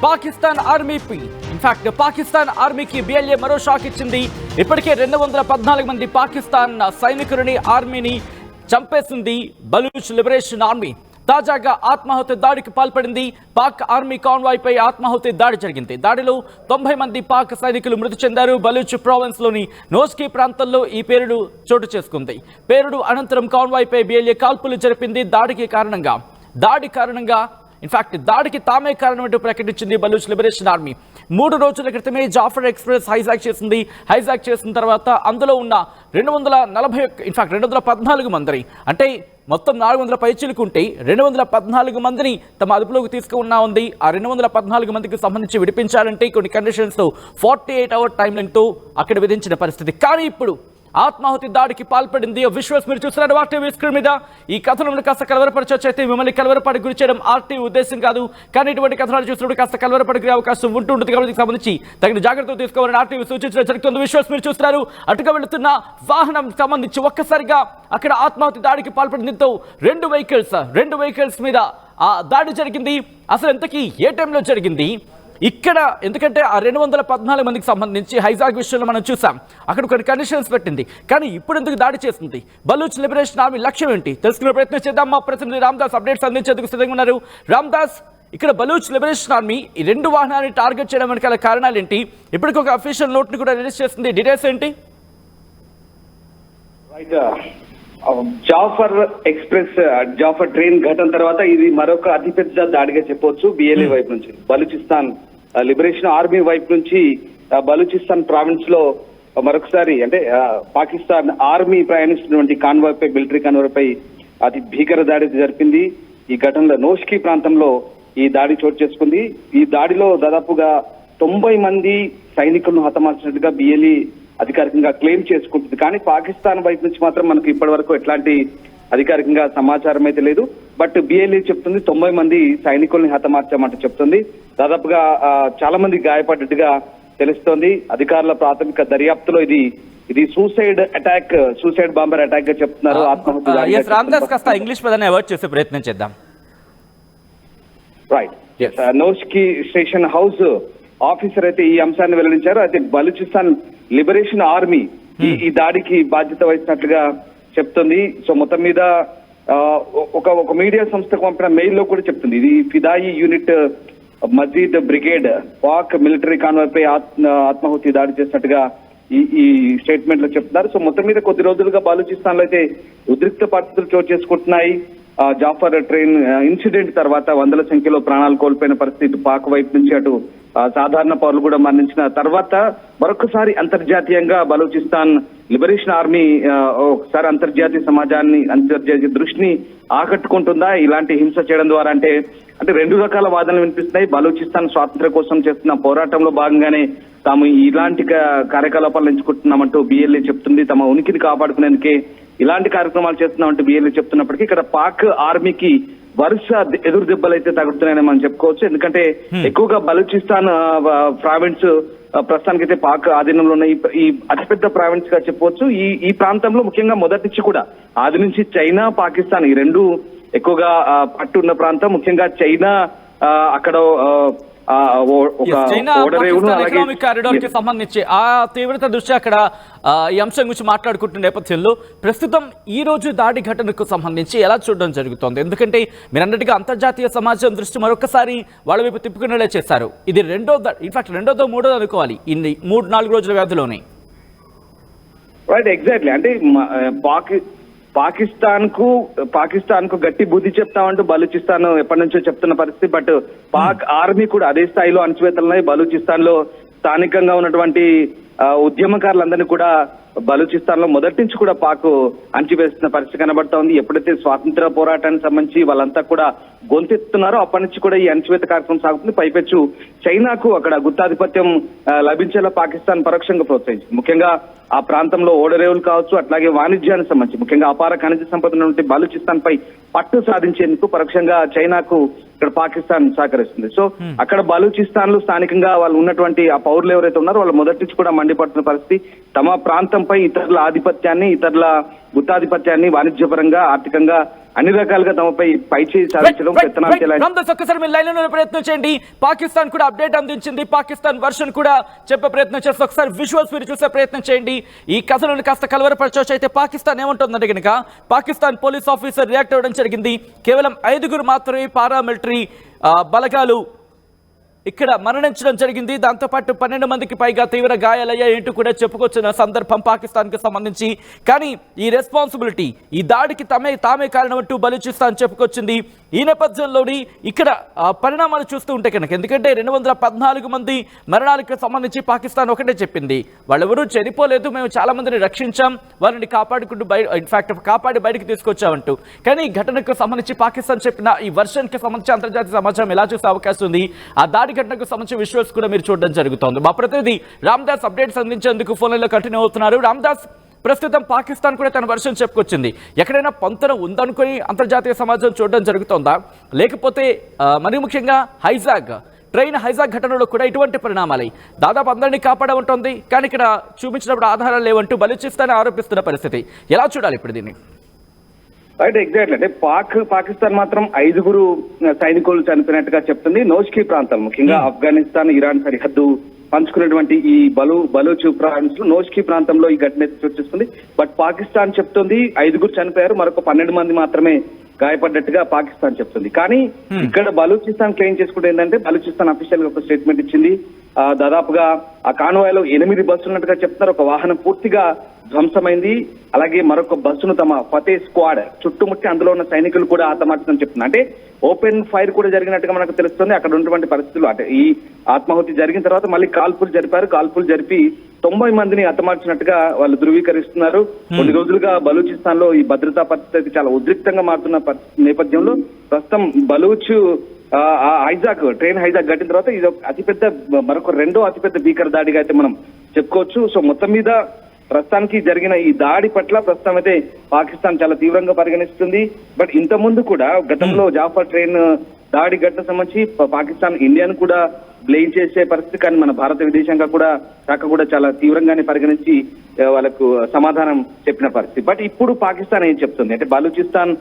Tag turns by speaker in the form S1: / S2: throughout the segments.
S1: Pakistan ఆర్మీపై in fact Pakistan ఆర్మీకి BLA మరో shock ఇచ్చింది. ఇప్పటికే 214 మంది పాకిస్తాన్ సైనికులని ఆర్మీని చంపేసింది బలూచ్ లిబరేషన్ ఆర్మీ. తాజాగా ఆత్మాహుతి దాడికి పాల్పడింది. పాక్ ఆర్మీ కాన్వాయ్ పై ఆత్మాహుతి దాడి జరిగింది. దాడిలో 90 మంది పాక్ సైనికులు మృతి చెందారు. బలూచ్ ప్రావిన్స్ లోని నోస్కీ ప్రాంతంలో ఈ పేలుడు చోటు చేసుకుంది. పేలుడు అనంతరం కాన్వాయ్ పై బిఎల్ఏ కాల్పులు జరిపింది. దాడి కారణంగా ఇన్ఫాక్ట్ దాడికి తామే కారణమంటూ ప్రకటించింది బలూచ్ లిబరేషన్ ఆర్మీ. 3 రోజుల క్రితమే జాఫర్ ఎక్స్ప్రెస్ హైజాక్ చేసిన తర్వాత అందులో ఉన్న 214 మందిని, అంటే మొత్తం 400 పైచీలుకుంటే 214 మందిని తమ అదుపులోకి తీసుకున్నా ఉంది. ఆ 214 మందికి సంబంధించి విడిపించాలంటే కొన్ని కండిషన్స్తో 48 అవర్ టైం లైన్తో అక్కడ విధించిన పరిస్థితి. కానీ ఇప్పుడు ఆత్మాహుతి దాడికి పాల్పడింది. విశ్వాస్ మీరు చూస్తున్నారు ఆర్టీవీ స్క్రీన్ మీద. ఈ కథనం కాస్త కలవరపరచొచ్చు, అయితే మిమ్మల్ని కలవరపడి గురి చేయడం ఆర్టీవీ ఉద్దేశం కాదు. కానీ ఇటువంటి కథనాలు చూసినప్పుడు కాస్త కలవరపడికి అవకాశం ఉంటుంది కాబట్టి సంబంధించి తగిన జాగ్రత్తలు తీసుకోవాలని ఆర్టీవీ సూచించడం జరుగుతుంది. విశ్వాస్ మీరు చూస్తున్నారు అటుగా వెళుతున్న వాహనం సంబంధించి ఒక్కసారిగా అక్కడ ఆత్మాహుతి దాడికి పాల్పడింది. దీంతో రెండు వెహికల్స్ మీద ఆ దాడి జరిగింది. అసలు ఎంతకీ ఏ టైంలో జరిగింది ఇక్కడ? ఎందుకంటే ఆ 214 మందికి సంబంధించి హైజాక్ విషయంలో మనం చూసాం, అక్కడ కొన్ని కండిషన్స్ పెట్టింది. కానీ ఇప్పుడు ఎందుకు దాడి చేస్తుంది బలూచ్ లిబరేషన్ ఆర్మీ? లక్ష్యం ఏంటి తెలుసుకునే ప్రయత్నం చేద్దాం. మా ప్రతినిధి రామ్దాస్ అప్డేట్స్ అందించేందుకు సిద్ధంగా ఉన్నారు. రామ్దాస్, ఇక్కడ బలూచ్ లిబరేషన్ ఆర్మీ ఈ 2 వాహనాన్ని టార్గెట్ చేయడం వెనకాల కారణాలు ఏంటి? ఇప్పటికి ఒక అఫీషియల్ నోట్ ని కూడా రిలీజ్ చేస్తుంది. డీటెయిల్స్ ఏంటి?
S2: జాఫర్ ఎక్స్ప్రెస్ జాఫర్ ట్రైన్ ఘటన తర్వాత ఇది మరొక అతిపెద్ద దాడిగా చెప్పవచ్చు. బిఎల్ఏ వైపు నుంచి బలూచిస్తాన్ లిబరేషన్ ఆర్మీ వైపు నుంచి బలూచిస్తాన్ ప్రావిన్స్ లో మరొకసారి అంటే పాకిస్తాన్ ఆర్మీ ప్రయాణిస్తున్నటువంటి కాన్వాయ్ పై, మిలిటరీ కాన్వాయ్ పై అతి భీకర దాడి జరిపింది. ఈ ఘటనలో నోష్కీ ప్రాంతంలో ఈ దాడి చోటు చేసుకుంది. ఈ దాడిలో దాదాపుగా 90 మంది సైనికులను హతమార్చినట్టుగా బిఎల్ఏ అధికారికంగా క్లెయిమ్ చేసుకుంటుంది. కానీ పాకిస్తాన్ వైపు నుంచి మాత్రం మనకు ఇప్పటి వరకు ఎట్లాంటి అధికారికంగా సమాచారం అయితే లేదు. బట్ బిఎల్ఏ చెప్తుంది 90 మంది సైనికుల్ని హతమార్చామంటూ చెప్తుంది. దాదాపుగా చాలా మంది గాయపడ్డట్టుగా తెలుస్తోంది. అధికారుల ప్రాథమిక దర్యాప్తులో ఇది సూసైడ్ బాంబర్ అటాక్ గా చెప్తున్నారు.
S1: ఆత్మహత్య ఇంగ్లీష్ పదాన్ని అవాయిడ్ చేసే ప్రయత్నం చేద్దాం.
S2: రైట్, నోష్కీ స్టేషన్ హౌస్ ఆఫీసర్ అయితే ఈ అంశాన్ని వెల్లడించారు. అయితే బలూచిస్తాన్ లిబరేషన్ ఆర్మీ ఈ దాడికి బాధ్యత వహించినట్లుగా చెప్తుంది. సో మొత్తం మీద ఒక మీడియా సంస్థకు పంపిన మెయిల్ లో కూడా చెప్తుంది ఇది ఫిదాయి యూనిట్ మజీద్ బ్రిగేడ్ పాక్ మిలిటరీ కాన్వాయ్ పై ఆత్మాహుతి దాడి చేసినట్టుగా ఈ స్టేట్మెంట్ లో చెప్తున్నారు. సో మొత్తం మీద కొద్ది రోజులుగా బలూచిస్తాన్ లో అయితే ఉద్రిక్త పరిస్థితులు చోటు చేసుకుంటున్నాయి. జాఫర్ ట్రైన్ ఇన్సిడెంట్ తర్వాత వందల సంఖ్యలో ప్రాణాలు కోల్పోయిన పరిస్థితి పాక్ వైపు నుంచి, అటు సాధారణ పౌరులు కూడా మరణించిన తర్వాత మరొకసారి అంతర్జాతీయంగా బలూచిస్తాన్ లిబరేషన్ ఆర్మీ ఒకసారి అంతర్జాతీయ దృష్టిని ఆకట్టుకుంటుందా ఇలాంటి హింస చేయడం ద్వారా? అంటే 2 రకాల వాదనలు వినిపిస్తున్నాయి. బలూచిస్తాన్ స్వాతంత్ర్యం కోసం చేస్తున్న పోరాటంలో భాగంగానే తాము ఇలాంటి కార్యకలాపాలు ఎంచుకుంటున్నామంటూ బిఎల్ఏ చెప్తుంది. తమ ఉనికిని కాపాడుకునేందుకే ఇలాంటి కార్యక్రమాలు చేస్తున్నామంటూ బిఎల్ఏ చెప్తున్నప్పటికీ ఇక్కడ పాక్ ఆర్మీకి వరుస ఎదురు దెబ్బలు అయితే తగులుతున్నాయని మనం చెప్పుకోవచ్చు. ఎందుకంటే ఎక్కువగా బలూచిస్తాన్ ప్రావిన్స్ ప్రస్తుతానికైతే పాక్ ఆధీనంలో ఉన్న ఈ అతిపెద్ద ప్రావిన్స్ గా చెప్పవచ్చు. ఈ ప్రాంతంలో ముఖ్యంగా మొదటి నుంచి కూడా ఆది నుంచి చైనా, పాకిస్తాన్ ఈ 2 ఎక్కువగా పట్టున్న ప్రాంతం. ముఖ్యంగా చైనా అక్కడ
S1: ఎకనామిక్ కారిడార్ కి సంబంధించి ఆ తీవ్రత దృష్ట్యా అక్కడ ఈ అంశం గురించి మాట్లాడుకుంటున్న నేపథ్యంలో ప్రస్తుతం ఈ రోజు దాడి ఘటనకు సంబంధించి ఎలా చూడడం జరుగుతోంది? ఎందుకంటే మీరన్నట్టుగా అంతర్జాతీయ సమాజం దృష్టి మరొకసారి వాళ్ళ వైపు తిప్పుకునేలా చేశారు. ఇది రెండోదో మూడోదో అనుకోవాలి ఈ 3-4 రోజుల వ్యవధిలోనే.
S2: Right, exactly. అంటే పాకిస్తాన్ కు గట్టి బుద్ధి చెప్తామంటూ బలూచిస్తాన్ ఎప్పటి నుంచో చెప్తున్న పరిస్థితి. బట్ పాక్ ఆర్మీ కూడా అదే స్థాయిలో అణచివేతలున్నాయి. బలూచిస్తాన్ లో స్థానికంగా ఉన్నటువంటి ఉద్యమకారులందరినీ కూడా బలూచిస్తాన్ లో మొదటి నుంచి కూడా పాక్ అణచివేస్తున్న పరిస్థితి కనబడతా ఉంది. ఎప్పుడైతే స్వాతంత్ర పోరాటానికి సంబంధించి వాళ్ళంతా కూడా గొంతెత్తున్నారో అప్పటి నుంచి కూడా ఈ అణచివేత కార్యక్రమం సాగుతుంది. పైపెచ్చు చైనాకు అక్కడ గుత్తాధిపత్యం లభించేలా పాకిస్తాన్ పరోక్షంగా ప్రోత్సహించింది. ముఖ్యంగా ఆ ప్రాంతంలో ఓడరేవులు కావచ్చు, అట్లాగే వాణిజ్యానికి సంబంధించి ముఖ్యంగా అపార ఖనిజ సంపద నుండి బలూచిస్తాన్ పై పట్టు సాధించేందుకు పరోక్షంగా చైనాకు ఇక్కడ పాకిస్తాన్ సహకరిస్తుంది. సో అక్కడ బలూచిస్తాన్ లో స్థానికంగా వాళ్ళు ఉన్నటువంటి ఆ పౌరులు ఎవరైతే ఉన్నారో వాళ్ళు మొదటి నుంచి కూడా మండిపడుతున్న పరిస్థితి. తమ ప్రాంతంపై ఇతరుల ఆధిపత్యాన్ని, ఇతరుల గుత్తాధిపత్యాన్ని వాణిజ్యపరంగా, ఆర్థికంగా అన్ని రకాలుగా తమపై పైచేయి సాధించడం పెత్తనాలు చేయాలి.
S1: ఒక్కసారి మీరు లైన్ లో ప్రయత్నం చేయండి. పాకిస్తాన్ కూడా అప్డేట్ అందించింది. పాకిస్తాన్ వర్షన్ కూడా చెప్పే ప్రయత్నం చేస్తే ఒకసారి విజువల్స్ మీరు చూసే ప్రయత్నం చేయండి. ఈ కథలను కాస్త కలవరపరచవచ్చు. అయితే పాకిస్తాన్ ఏమంటుందంటే కనుక పాకిస్తాన్ పోలీస్ ఆఫీసర్ రియాక్ట్ అవ్వడం జరిగింది. కేవలం 5 మాత్రమే పారామిలిటరీ బలగాలు ఇక్కడ మరణించడం జరిగింది. దాంతోపాటు 12 మందికి పైగా తీవ్ర గాయాలయ్యాయంటూ కూడా చెప్పుకొచ్చిన సందర్భం పాకిస్తాన్కి సంబంధించి. కానీ ఈ రెస్పాన్సిబిలిటీ, ఈ దాడికి తామే కారణం అంటూ బలూచిస్తాన్ చెప్పుకొచ్చింది. ఈ నేపథ్యంలోని ఇక్కడ పరిణామాలు చూస్తూ ఉంటే కనుక, ఎందుకంటే 214 మంది మరణాలకు సంబంధించి పాకిస్తాన్ ఒకటే చెప్పింది, వాళ్ళెవరూ చనిపోలేదు, మేము చాలా మందిని రక్షించాం, వారిని కాపాడుకుంటూ కాపాడి బయటకు తీసుకొచ్చామంటూ. కానీ ఈ ఘటనకు సంబంధించి పాకిస్తాన్ చెప్పిన ఈ వర్షన్కి సంబంధించి అంతర్జాతీయ సమాచారం ఎలా చూసే అవకాశం ఉంది? ఆ దాడి ఘటనకు సంబంధించిన విజువల్స్ కూడా మీరు చూడడం జరుగుతోంది. మా ప్రతినిధి రామ్దాస్ అప్డేట్స్ అందించేందుకు ఫోన్ లైన్లో కంటిన్యూ అవుతున్నారు. రామ్దాస్, ప్రస్తుతం పాకిస్తాన్ కూడా తన వర్షన్ చెప్పుకొచ్చింది. ఎక్కడైనా పొంతన ఉందనుకుని అంతర్జాతీయ సమాజం చూడడం జరుగుతోందా, లేకపోతే మరి ముఖ్యంగా ట్రైన్ హైజాక్ ఘటనలో కూడా ఇటువంటి పరిణామాలై దాదాపు అందరినీ కాపాడమంటోంది, కానీ ఇక్కడ చూపించినప్పుడు ఆధారాలు లేవంటూ బలూచిస్తాన్ ఆరోపిస్తున్న పరిస్థితి. ఎలా చూడాలి ఇప్పుడు దీన్ని?
S2: Right, exactly. అంటే పాకిస్తాన్ మాత్రం 5 సైనికులు చనిపోయినట్టుగా చెప్తుంది. నోష్కీ ప్రాంతం, ముఖ్యంగా ఆఫ్ఘనిస్తాన్ ఇరాన్ సరిహద్దు పంచుకున్నటువంటి ఈ బలూచ్ ప్రావిన్స్ లో నోష్కీ ప్రాంతంలో ఈ ఘటన చర్చిస్తుంది. బట్ పాకిస్తాన్ చెప్తుంది 5 చనిపోయారు, మరొక 12 మంది మాత్రమే గాయపడ్డట్టుగా పాకిస్తాన్ చెప్తుంది. కానీ ఇక్కడ బలూచిస్తాన్ క్లెయిమ్ చేసుకుంటే ఏంటంటే, బలూచిస్తాన్ అఫీషియల్ గా ఒక స్టేట్మెంట్ ఇచ్చింది. దాదాపుగా ఆ కాన్వాయ్లో 8 బస్సులు ఉన్నట్టుగా చెప్తున్నారు. ఒక వాహనం పూర్తిగా ధ్వంసమైంది. అలాగే మరొక బస్సును తమ ఫతే స్క్వాడ్ చుట్టుముట్టి అందులో ఉన్న సైనికులు కూడా హతమార్చడం చెప్తున్నారు. అంటే ఓపెన్ ఫైర్ కూడా జరిగినట్టుగా మనకు తెలుస్తుంది. అక్కడ ఉన్నటువంటి పరిస్థితులు, అంటే ఈ ఆత్మాహుతి జరిగిన తర్వాత మళ్ళీ కాల్పులు జరిపారు. కాల్పులు జరిపి 90 మందిని హతమార్చినట్టుగా వాళ్ళు ధృవీకరిస్తున్నారు. కొన్ని రోజులుగా బలూచిస్తాన్ లో ఈ భద్రతా పరిస్థితి చాలా ఉద్రిక్తంగా మారుతున్న నేపథ్యంలో ప్రస్తుతం బలూచ్ ట్రైన్ హైజాక్ ఘటిన తర్వాత ఇది అతిపెద్ద, మరొక 2వ అతిపెద్ద భీకర దాడిగా అయితే మనం చెప్పుకోవచ్చు. సో మొత్తం మీద ప్రస్తుతానికి జరిగిన ఈ దాడి పట్ల ప్రస్తుతం అయితే పాకిస్తాన్ చాలా తీవ్రంగా పరిగణిస్తుంది. బట్ ఇంత ముందు కూడా గతంలో జాఫర్ ట్రైన్ దాడి ఘటన సంబంధించి పాకిస్తాన్ ఇండియాను కూడా బ్లేమ్ చేసే పరిస్థితి, కానీ మన భారత విదేశాంగ శాఖ కూడా చాలా తీవ్రంగానే పరిగణించి వాళ్ళకు సమాధానం చెప్పిన పరిస్థితి. బట్ ఇప్పుడు పాకిస్తాన్ ఏం చెప్తుంది అంటే, బలూచిస్తాన్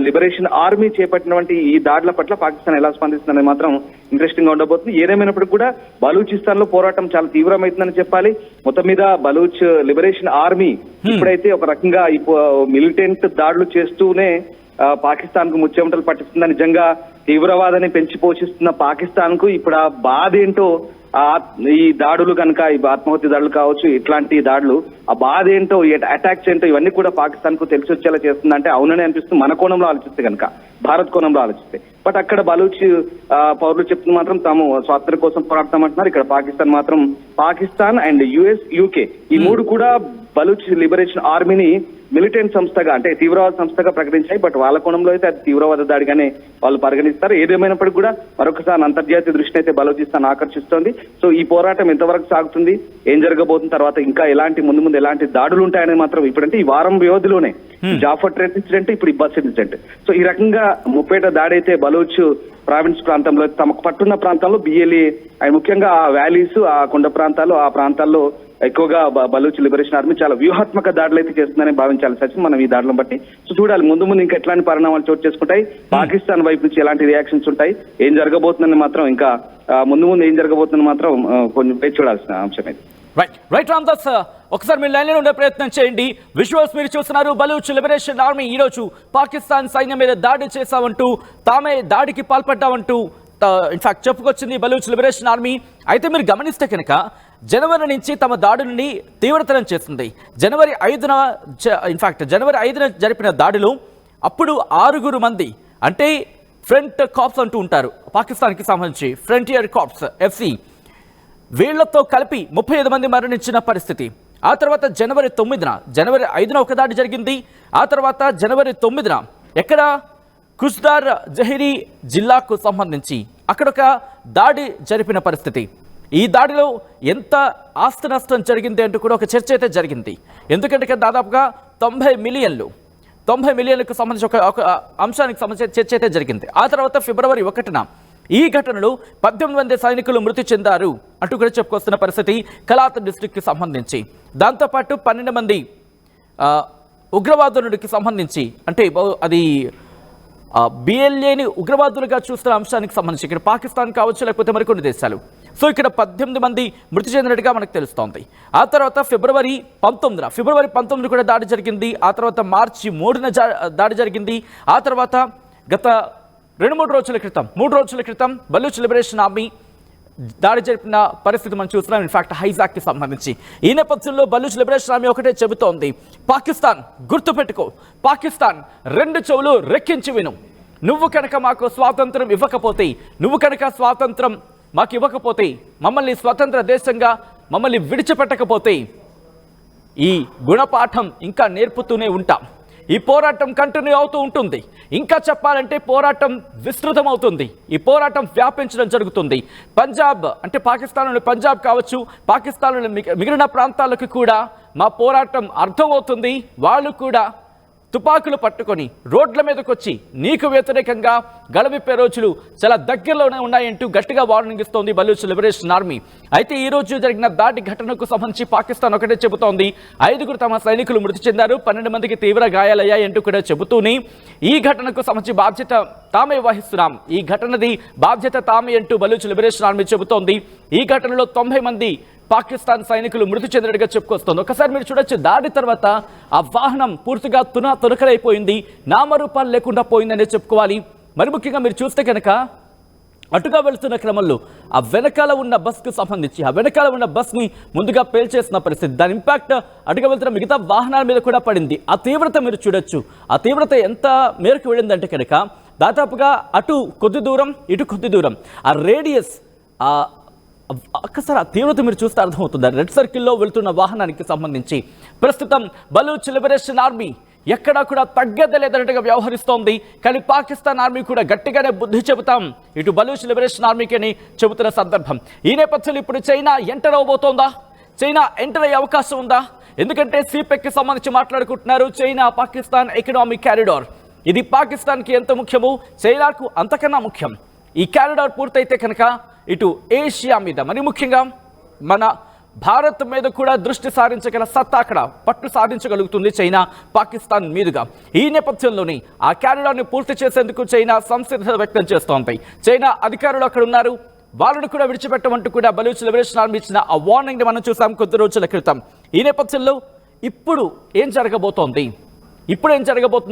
S2: లిబరేషన్ ఆర్మీ చేపట్టినటువంటి ఈ దాడుల పట్ల పాకిస్తాన్ ఎలా స్పందిస్తుందని మాత్రం ఇంట్రెస్టింగ్ గా ఉండబోతుంది. ఏదేమైనప్పటికీ కూడా బలూచిస్తాన్ లో పోరాటం చాలా తీవ్రమైతుందని చెప్పాలి. మొత్తం మీద బలూచ్ లిబరేషన్ ఆర్మీ ఇప్పుడైతే ఒక రకంగా మిలిటెంట్ దాడులు చేస్తూనే పాకిస్తాన్ కు ముచ్చెమటలు పట్టిస్తుందని, నిజంగా తీవ్రవాదాన్ని పెంచి పోషిస్తున్న పాకిస్తాన్ కు ఇప్పుడు ఆ బాధ ఏంటో, ఈ దాడులు కనుక ఈ ఆత్మహత్య దాడులు కావచ్చు, ఇట్లాంటి దాడులు ఆ బాధ ఏంటో, అటాక్స్ ఏంటో ఇవన్నీ కూడా పాకిస్తాన్ కు తెలిసి వచ్చేలా చేస్తుంది. అంటే అవునని అనిపిస్తుంది మన కోణంలో ఆలోచిస్తే కనుక, భారత్ కోణంలో ఆలోచిస్తే. బట్ అక్కడ బలూచ్ పౌరులు చెప్తున్న మాత్రం తాము స్వాతంత్ర్యం కోసం పోరాడతామంటున్నారు. ఇక్కడ పాకిస్తాన్ అండ్ యుఎస్, యూకే ఈ 3 కూడా బలూచ్ లిబరేషన్ ఆర్మీని మిలిటెంట్ సంస్థగా, అంటే తీవ్రవాద సంస్థగా ప్రకటించాయి. బట్ వాళ్ళ కోణంలో అయితే అది తీవ్రవాద దాడిగానే వాళ్ళు పరిగణిస్తారు. ఏదేమైనప్పటికీ కూడా మరొకసారి అంతర్జాతీయ దృష్టిని అయితే బలూచిస్తాన్ ఆకర్షిస్తోంది. సో ఈ పోరాటం ఎంతవరకు సాగుతుంది, ఏం జరగబోతుంది, తర్వాత ఇంకా ముందు ఎలాంటి దాడులు ఉంటాయని మాత్రం ఇప్పుడంటే ఈ వారం వ్యవధిలోనే జాఫర్ ట్రైన్ ఇన్సిడెంట్, ఇప్పుడు ఈ బస్ ఇన్సిడెంట్, సో ఈ రకంగా ముప్పేట దాడి అయితే బలూచ్ ప్రావిన్స్ ప్రాంతంలో తమకు పట్టున్న ప్రాంతాల్లో బిఎల్ఏ అండ్ ముఖ్యంగా ఆ వ్యాలీస్, ఆ కొండ ప్రాంతాలు, ఆ ప్రాంతాల్లో ఎక్కువగా బలూచ్ లిబరేషన్ ఆర్మీ చాలా వ్యూహాత్మక దాడులు అయితే చేస్తుందని భావించాలి సచిన్ మనం ఈ దాడులను బట్టి. సో చూడాలి ముందు ఇంకా ఎట్లాంటి పరిణామాలు చోటు చేసుకుంటాయి, పాకిస్తాన్ వైపు నుంచి ఎలాంటి రియాక్షన్స్ ఉంటాయి, ఏం జరగబోతుందని మాత్రం ఇంకా ముందు ఏం జరగబోతుందని మాత్రం కొంచెం వేచి చూడాల్సిన అంశం అయితే.
S1: రైట్ రామ్దాస్, ఒకసారి మీరు లైన్లో ఉండే ప్రయత్నం చేయండి. విజువల్స్ మీరు చూస్తున్నారు. బలూచ్ లిబరేషన్ ఆర్మీ ఈరోజు పాకిస్తాన్ సైన్యం మీద దాడి చేశామంటూ, తామే దాడికి పాల్పడ్డామంటూ ఇన్ఫాక్ట్ చెప్పుకొచ్చింది బలూచ్ లిబరేషన్ ఆర్మీ. అయితే మీరు గమనిస్తే కనుక జనవరి నుంచి తమ దాడుల్ని తీవ్రతరం చేస్తుంది. జనవరి 5న జరిపిన దాడిలో అప్పుడు 6 మంది, అంటే ఫ్రంట్ కార్ప్స్ అంటూ ఉంటారు పాకిస్తాన్కి సంబంధించి, ఫ్రంటియర్ కార్ప్స్ ఎఫ్సి, వీళ్లతో కలిపి 35 మంది మరణించిన పరిస్థితి. ఆ తర్వాత జనవరి 5న ఒక దాడి జరిగింది. ఆ తర్వాత జనవరి 9న ఎక్కడ కుష్దార్ జహీరీ జిల్లాకు సంబంధించి అక్కడొక దాడి జరిపిన పరిస్థితి. ఈ దాడిలో ఎంత ఆస్తి నష్టం జరిగింది అంటూ కూడా ఒక చర్చ అయితే జరిగింది. ఎందుకంటే దాదాపుగా 90 మిలియన్లకు సంబంధించి ఒక అంశానికి సంబంధించిన చర్చ అయితే జరిగింది. ఆ తర్వాత ఫిబ్రవరి 1న ఈ ఘటనలో 18 మంది సైనికులు మృతి చెందారు అంటూ కూడా చెప్పుకొస్తున్న పరిస్థితి కలాత్ డిస్ట్రిక్ట్కి సంబంధించి. దాంతోపాటు 12 మంది ఉగ్రవాదునికి సంబంధించి అంటే అది బిఎల్ఏని ఉగ్రవాదులుగా చూస్తున్న అంశానికి సంబంధించి ఇక్కడ పాకిస్తాన్ కావచ్చు లేకపోతే మరికొన్ని దేశాలు. సో ఇక్కడ 18 మంది మృతి చెందినట్టుగా మనకు తెలుస్తోంది. ఆ తర్వాత ఫిబ్రవరి 19 కూడా దాడి జరిగింది. ఆ తర్వాత మార్చి 3న దాడి జరిగింది. ఆ తర్వాత గత 3 రోజుల క్రితం బలూచ్ లిబరేషన్ ఆర్మీ దాడి జరిపిన పరిస్థితి మనం చూస్తున్నాం. ఇన్ఫాక్ట్ హైజాక్కి సంబంధించి ఈ నేపథ్యంలో బలూచ్ లిబరేషన్ ఆర్మీ ఒకటే చెబుతోంది, పాకిస్తాన్ గుర్తుపెట్టుకో, పాకిస్తాన్ 2 చెవులు రెక్కించి విను. నువ్వు కనుక మాకు స్వాతంత్రం ఇవ్వకపోతే, మమ్మల్ని స్వతంత్ర దేశంగా మమ్మల్ని విడిచిపెట్టకపోతే ఈ గుణపాఠం ఇంకా నేర్పుతూనే ఉంటాం. ఈ పోరాటం కంటిన్యూ అవుతూ ఉంటుంది. ఇంకా చెప్పాలంటే పోరాటం విస్తృతమవుతుంది. ఈ పోరాటం వ్యాపించడం జరుగుతుంది. పంజాబ్ అంటే పాకిస్తాన్లోని పంజాబ్ కావచ్చు, పాకిస్తాన్లోని మిగిలిన ప్రాంతాలకు కూడా మా పోరాటం అర్థమవుతుంది. వాళ్ళు కూడా తుపాకులు పట్టుకొని రోడ్ల మీదకి వచ్చి నీకు వ్యతిరేకంగా గళవిప్పే రోజులు చాలా దగ్గరలోనే ఉన్నాయంటూ గట్టిగా వార్నింగ్ ఇస్తోంది బలూచ్ లిబరేషన్ ఆర్మీ. అయితే ఈ రోజు జరిగిన దాడి ఘటనకు సంబంధించి పాకిస్తాన్ ఒకటే చెబుతోంది, 5 తమ సైనికులు మృతి చెందారు, 12 మందికి తీవ్ర గాయాలయ్యాయంటూ కూడా చెబుతూనే ఈ ఘటనకు సంబంధించి బాధ్యత తామే వహిస్తున్నాం, ఈ ఘటనది బాధ్యత తామే అంటూ బలూచ్ లిబరేషన్ ఆర్మీ చెబుతోంది. ఈ ఘటనలో 90 మంది పాకిస్తాన్ సైనికులు మృతి చెందినట్టుగా చెప్పుకొస్తోంది. ఒకసారి మీరు చూడొచ్చు, దాడి తర్వాత ఆ వాహనం పూర్తిగా తునకలైపోయింది, నామరూపాలు లేకుండా పోయిందనే చెప్పుకోవాలి. మరి ముఖ్యంగా మీరు చూస్తే కనుక అటుగా వెళ్తున్న క్రమంలో ఆ వెనకాల ఉన్న బస్కు సంబంధించి ఆ వెనకాల ఉన్న బస్ని ముందుగా పేల్చేసిన పరిస్థితి, దాని ఇంపాక్ట్ అటుగా వెళ్తున్న మిగతా వాహనాల మీద కూడా పడింది. ఆ తీవ్రత మీరు చూడొచ్చు. ఆ తీవ్రత ఎంత మేరకు వెళ్ళిందంటే కనుక దాదాపుగా అటు కొద్ది దూరం ఇటు కొద్ది దూరం ఆ రేడియస్ ఒక్కసారి ఆ తీవ్రత మీరు చూస్తే అర్థమవుతుంది. రెడ్ సర్కిల్లో వెళ్తున్న వాహనానికి సంబంధించి ప్రస్తుతం బలూచ్ లిబరేషన్ ఆర్మీ ఎక్కడా కూడా తగ్గదలేదన్నట్టుగా వ్యవహరిస్తోంది. కానీ పాకిస్తాన్ ఆర్మీ కూడా గట్టిగానే బుద్ధి చెబుతాం ఇటు బలూచ్ లిబరేషన్ ఆర్మీకి అని చెబుతున్న సందర్భం. ఈ నేపథ్యంలో ఇప్పుడు చైనా ఎంటర్ అవబోతోందా? చైనా ఎంటర్ అయ్యే అవకాశం ఉందా? ఎందుకంటే సిపెక్కి సంబంధించి మాట్లాడుకుంటున్నారు. చైనా పాకిస్తాన్ ఎకనామిక్ కారిడార్, ఇది పాకిస్తాన్కి ఎంత ముఖ్యమో చైనాకు అంతకన్నా ముఖ్యం. ఈ కారిడార్ పూర్తయితే కనుక ఇటు ఏషియా మీద మరి ముఖ్యంగా మన భారత్ మీద కూడా దృష్టి సారించగల సత్తా అక్కడ పట్టు సాధించగలుగుతుంది చైనా పాకిస్తాన్ మీదుగా. ఈ నేపథ్యంలోనే ఆ కారిడార్ని పూర్తి చేసేందుకు చైనా సంసిద్ధత వ్యక్తం చేస్తోంది. చైనా అధికారులు అక్కడ ఉన్నారు, వాళ్ళను కూడా విడిచిపెట్టమంటూ కూడా బలూచ్ లిబరేషన్ ఆర్మీ ఇచ్చిన ఆ వార్నింగ్ని మనం చూసాం కొద్ది రోజుల క్రితం. ఈ నేపథ్యంలో ఇప్పుడు ఏం జరగబోతోంది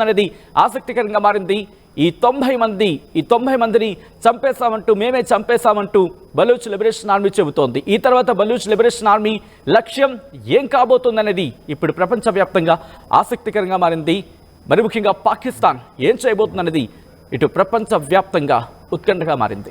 S1: అనేది ఆసక్తికరంగా మారింది. ఈ 90 మందిని చంపేశామంటూ, మేమే చంపేశామంటూ బలూచ్ లిబరేషన్ ఆర్మీ చెబుతోంది. ఈ తర్వాత బలూచ్ లిబరేషన్ ఆర్మీ లక్ష్యం ఏం కాబోతుందనేది ఇప్పుడు ప్రపంచవ్యాప్తంగా ఆసక్తికరంగా మారింది. మరి ముఖ్యంగా పాకిస్తాన్ ఏం చేయబోతుందనేది ఇటు ప్రపంచవ్యాప్తంగా ఉత్కంఠగా మారింది.